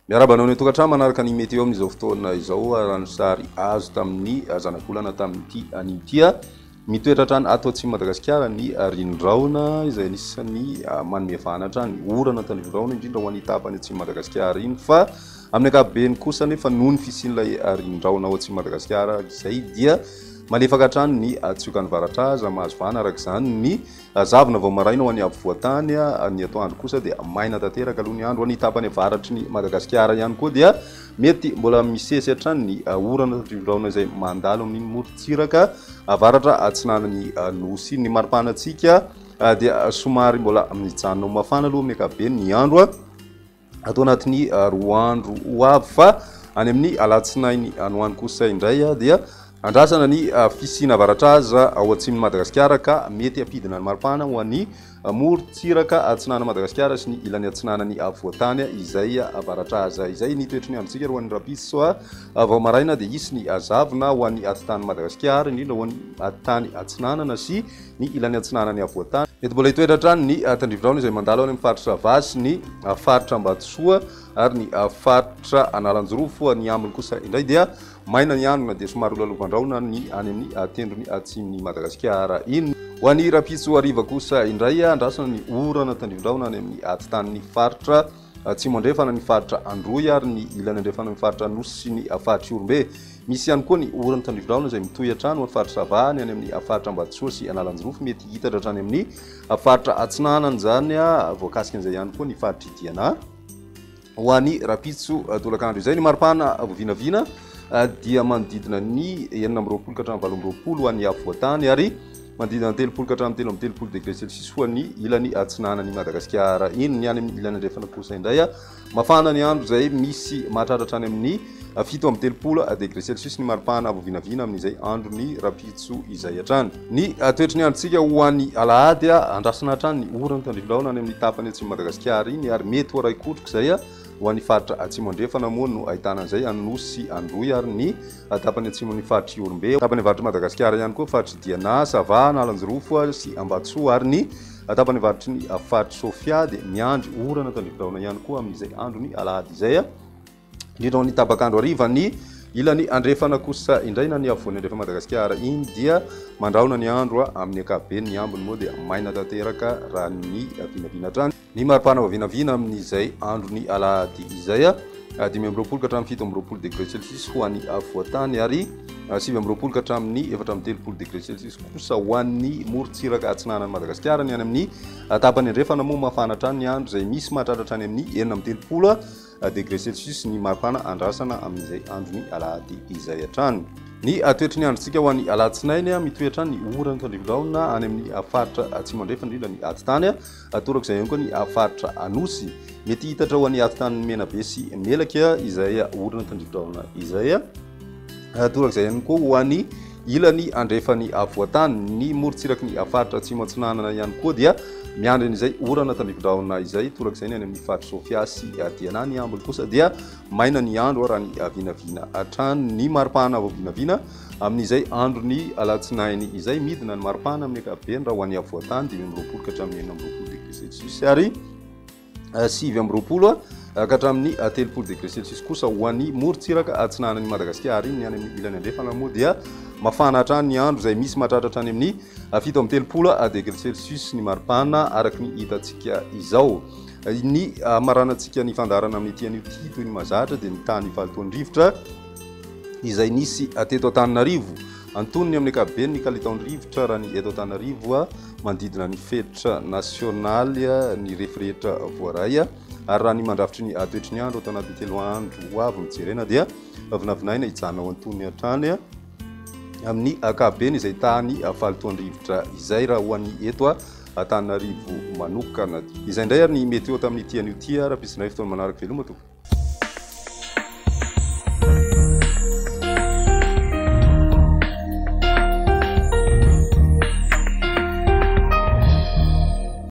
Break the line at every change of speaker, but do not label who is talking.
Miarabanao ny tokantrano manaraka ny météo amin'izao fotoana izao rano sary azo tamin'ny zanakolana tamin'ity an'itya mitoetra trano ato atsimo Madagasikara ny rindraona izay anisany manome vanatra ny orana tandrindraona indrindra ho an'ny tapany atsimo Madagasikara iny fa amin'ny ankapobeny kosa nefa noho ny fisian'ilay rindraona ao atsimo Madagasikara izay dia malefaka hatrany ny tsiokan'ny varatra mahazo vana araka izany ny zavona vao maraina ho an'ny afovoantany ny atoandro kosa dia maina tanteraka aloha ny andro ho an'ny tapany avaratry ny Madagasikara ihany koa dia mety mbola misesy hatrany ny orana tandrindraona izay mandalo amin'iny morontsiraka avaratra atsinanany nosy ny maripanatsika dia somary mbola mijanona mafana aloha amin'ny ankapobeny ny andro atao anatin'ny roa andro ho avy fa any amin'ny alatsinainy anoany kosa indray dia andrasana ny fisina avaratraza ao atsimony Madagasikara ka mety apidina ny maripana ho an'ny morontsiraka atsinana Madagasikara sy ny ilany atsinana ny avoatany izay avaratraza izay ny toetry ny androntsika ho an'ny rapiso vao maraina dia isy ny zavona ho an'ny atitany Madagasikara indrindra ho an'ny atitany atsinanana sy ny ilany atsinana ny avoatany mety mbola hitoetra hatrany ny tandrivindraona izay mandalo any amin'ny faritra Vasy ny faritra Ambatsoa ary ny faritra Analanjorofo ny ambiny kosa indray dia maina ny andro na dia somary olalovan-drahona ny any amin'ny tendrony atsimony Madagasikara iny ho an'ny rapitso ariva kosa indray andrasana ny orana tandrivindraona any amin'ny atitan'ny faritra atsimo andrefana ny faritra Androy ary ny ilany andrefana ny faritra Anosy sy ny faritra Orombe misy ihany koa ny orana tandrivindraona izay mitohy hatrany ho an'ny faritra Savany any amin'ny faritra Ambatsoa sy Analanjorofo mety hitatra hatrany amin'ny faritra Atsinanana zany voakasika an'izay ihany koa ny faritra Idiana ho an'ny rapitso tolakandro izay ny maripana vovinavina dia manodidina ny 9 ka hatramin'ny 12 ho an'ny avoatany ary manodidina 3 ka hatramin'ny 13 degré celsius ho an'ny ilany atsinanany Madagasikara iny ny any amin'ny ilany andrefana kosa indray mafana ny andro izay misy mahatratra hatrany amin'ny 17 degré celsius ny maripana vovinavina amin'izay andro ny rapitso izay hatrany ny toetry ny androntsika ho an'ny alahady andrasana hatrany ny orana tandrivindraona any amin'ny tapany atsimo Madagasikara iny ary mety ho raikotroka izay ho an'ny faritra atsimo andrefana moa no ahitana an'izay Anosy Androy ary ny tapany atsimo ny faritra Orombe tapany avaratra Madagasikara ihany koa faritra Diana Sava Analanjorofo sy Ambatsoa ary ny tapany avaratry ny faritra Sofia dia miandry orana tandrivindraona ihany koa amin'izay andro ny alahady izay indrindra ho an'ny tapakandro ariva ny ilany andrefana kosa indray na ny avoany andrefa Madagasikara iny dia mandraona ny andro amin'ny ankapobeny ny ambiny moa dia maina tanteraka raha ny vinavina hatrany ny maripana vavinavina amin'izay andro ny alahady izay 5 ka hatramin'ny 7 degré celsius ho an'ny avoatany ary 7 ka hatramin'ny 13 degré celsius kosa ho an'ny morontsiraka atsinanany Madagasikara ny any amin'ny tapany andrefana moa mafana hatrany ny andro izay misy mahatratra hatrany amin'ny 13 degré celsius ny maripana andrasana amin'izay andro ny alahady izay hatrany ny toetry ny androntsika ho an'ny alatsinainy mitohy hatrany ny orana tandrivindraona any amin'ny faritra atsimo andrefana indrindra ny atitany toraka izay ihany koa ny faritra Anosy mety hitatra ho an'ny atitany Menabe sy Melaka izay orana tandrivindraona izay toraka izay ihany koa ho an'ny ilany andrefany avoatany ny morontsiraky ny faritra atsimo atsinanana ihany koa dia miandry n'izay orana tandrivindraona izay toraka izay ny any amin'ny faritra Sofia sy Diana ny ambiny kosa dia maina ny andro raha ny vinavina hatrany ny maripana vovinavina amin'izay andro ny alatsinainy izay midina ny maripana amin'ny ankapobeny raha ho an'ny avoatany 20 ka hatramin'ny 19 degré celsius ary 7 ka hatramin'ny 3 degré celsius kosa ho an'ny morontsiraka atsinanany Madagasikara iny ny any amin'ny ilany andrefana moa dia mafana hatrany ny andro izay misy mahatratra hatrany amin'ny 17 degré celsius ny maripana araky ny hitantsika izao ny maranantsika ny fandarana amin'ny ity an'io toy ny mazatra dia ny tany valitaon'ny-rivotra izay nisy teto Antananarivo antonony amin'ny ankapobeny ny kalitaon'ny rivotra raha ny eto Antananarivo manodidina ny fetritra nasionaly ny rehefirehetra voaray ary raha ny mandrafitry ny toetry ny andro atao anaty 3 andro ho avy mijerena dia vinavinaina hijanona ao antony hatrany amin'ny ankapobeny izay tany valitaon'ny-rivotra izay raha ho an'ny eto Antananarivo manokana izay indray ary ny météo tamin'ny ity an'io ty raha pisinay fotoana manaraka veloma tompoko